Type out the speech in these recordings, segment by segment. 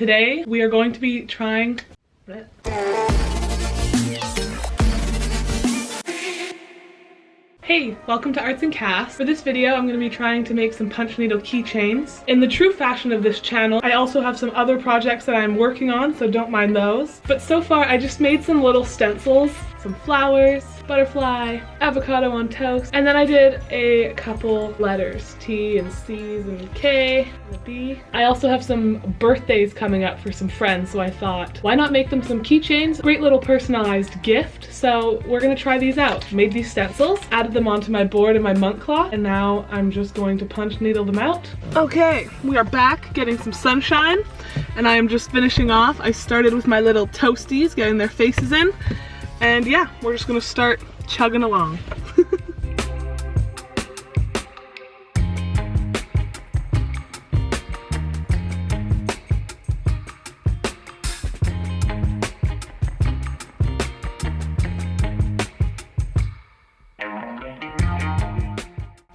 Today we are going to be trying... Hey, welcome to Arts and Crafts. For this video, I'm going to be trying to make some punch needle keychains. In the true fashion of this channel, I also have some other projects that I'm working on, so don't mind those. But so far, I just made some little stencils, some flowers, butterfly, avocado on toast, and then I did a couple letters, T and C's and K and a B. I also have some birthdays coming up for some friends, so I thought, why not make them some keychains? Great little personalized gift, so we're gonna try these out. Made these stencils, added them onto my board and my monk cloth, and now I'm just going to punch needle them out. Okay, we are back getting some sunshine, and I am just finishing off. I started with my little toasties, getting their faces in. And yeah, we're just gonna start chugging along.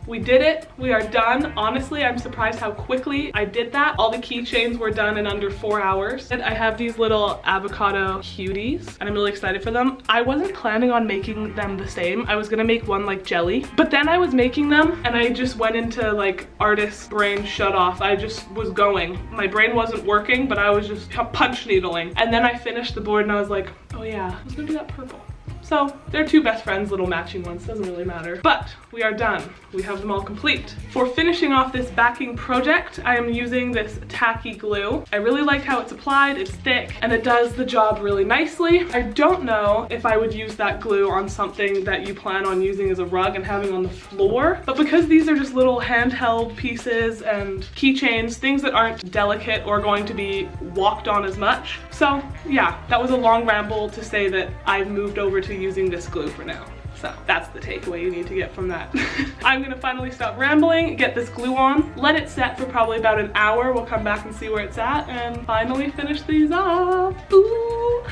We did it, we are done. Honestly, I'm surprised how quickly I did that. All the keychains were done in under 4 hours. And I have these little avocado cuties and I'm really excited for them. I wasn't planning on making them the same. I was gonna make one like jelly, but then I was making them and I just went into like artist brain shut off. I just was going. My brain wasn't working, but I was just punch needling. And then I finished the board and I was like, oh yeah, I was gonna do that purple. So they're two best friends, little matching ones, doesn't really matter. But we are done. We have them all complete. For finishing off this backing project, I am using this tacky glue. I really like how it's applied, it's thick, and it does the job really nicely. I don't know if I would use that glue on something that you plan on using as a rug and having on the floor, but because these are just little handheld pieces and keychains, things that aren't delicate or going to be walked on as much. So yeah, that was a long ramble to say that I've moved over to using this glue for now. So that's the takeaway you need to get from that. I'm gonna finally stop rambling, get this glue on, let it set for probably about an hour. We'll come back and see where it's at and finally finish these off. Ooh.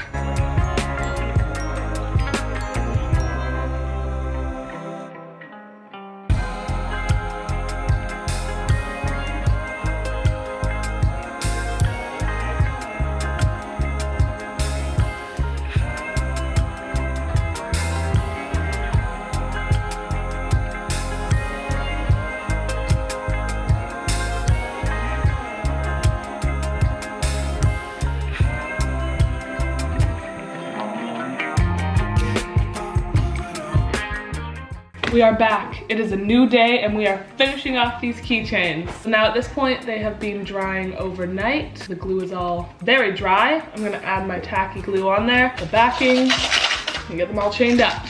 We are back. It is a new day and we are finishing off these keychains. Now at this point they have been drying overnight. The glue is all very dry. I'm gonna add my tacky glue on there, the backing, and get them all chained up.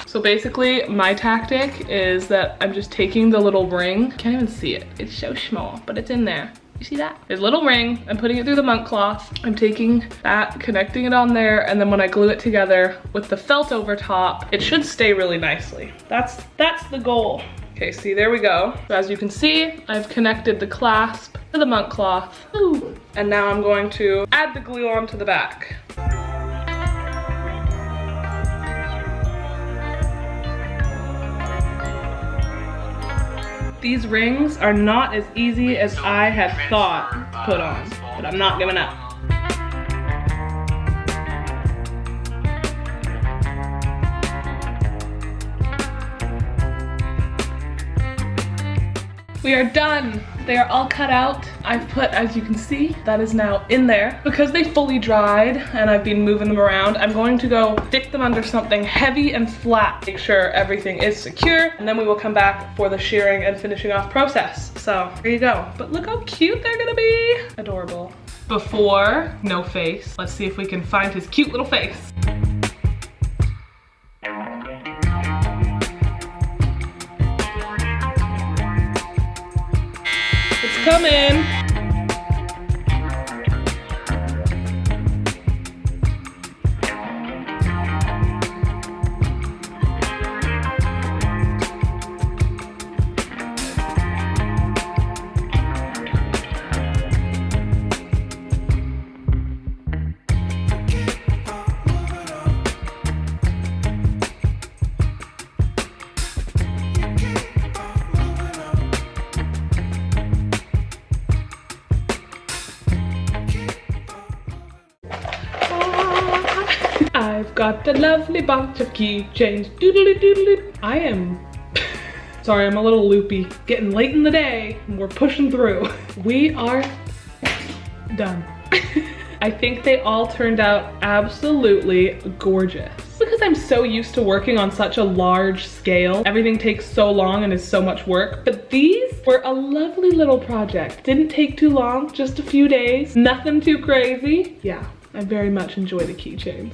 So basically my tactic is that I'm just taking the little ring. Can't even see it. It's so small, but it's in there. You see that? There's a little ring. I'm putting it through the monk cloth. I'm taking that, connecting it on there, and then when I glue it together with the felt over top, it should stay really nicely. That's the goal. Okay, see, there we go. So as you can see, I've connected the clasp to the monk cloth. Ooh. And now I'm going to add the glue onto the back. These rings are not as easy as I had thought to put on, but I'm not giving up. We are done. They are all cut out. I've put, as you can see, that is now in there. Because they fully dried and I've been moving them around, I'm going to go stick them under something heavy and flat. Make sure everything is secure, and then we will come back for the shearing and finishing off process. So, here you go. But look how cute they're gonna be. Adorable. Before, no face. Let's see if we can find his cute little face. It's coming. I've got a lovely box of keychains. Doodly doodly. I am sorry, I'm a little loopy. Getting late in the day and we're pushing through. We are done. I think they all turned out absolutely gorgeous. Because I'm so used to working on such a large scale, everything takes so long and is so much work. But these were a lovely little project. Didn't take too long, just a few days. Nothing too crazy. Yeah, I very much enjoy the keychains.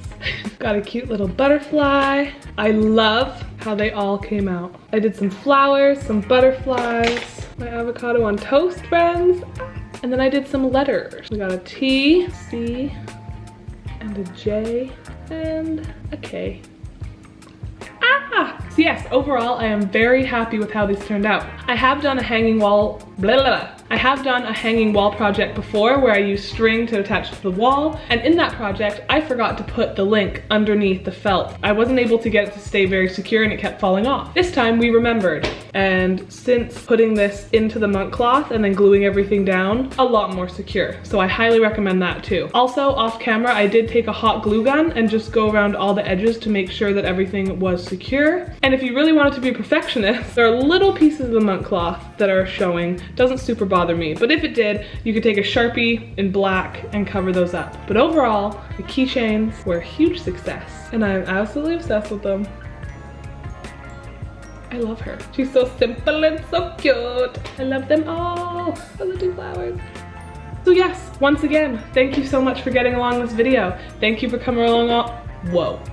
Got a cute little butterfly. I love how they all came out. I did some flowers, some butterflies, my avocado on toast friends, and then I did some letters. We got a T, C, and a J, and a K. So yes, overall, I am very happy with how these turned out. I have done a hanging wall, I have done a hanging wall project before where I used string to attach to the wall, and in that project, I forgot to put the link underneath the felt. I wasn't able to get it to stay very secure and it kept falling off. This time we remembered, and since putting this into the monk cloth and then gluing everything down, a lot more secure. So I highly recommend that too. Also, off camera, I did take a hot glue gun and just go around all the edges to make sure that everything was secure. And if you really wanted to be a perfectionist, there are little pieces of the monk cloth that are showing. Doesn't super bother me, but if it did, you could take a Sharpie in black and cover those up. But overall, the keychains were a huge success and I'm absolutely obsessed with them. I love her. She's so simple and so cute. I love them all. Oh, the two flowers. So yes, once again, thank you so much for getting along this video. Thank you for coming along.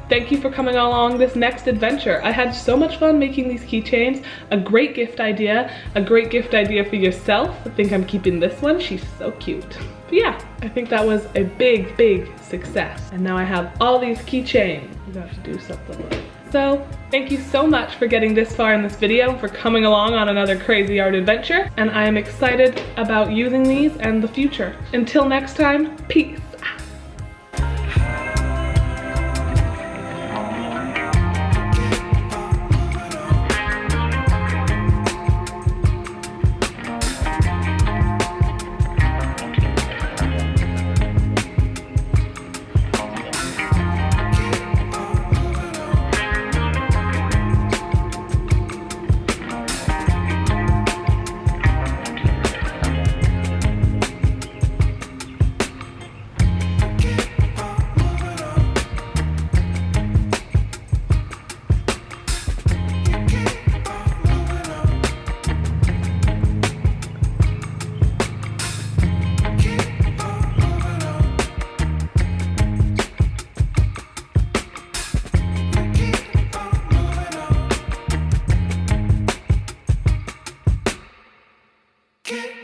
Thank you for coming along this next adventure. I had so much fun making these keychains. A great gift idea for yourself. I think I'm keeping this one. She's so cute. But yeah, I think that was a big, big success. And now I have all these keychains. I'm gonna have to do something with it. So thank you so much for getting this far in this video, for coming along on another crazy art adventure. And I am excited about using these and the future. Until next time, peace. Keep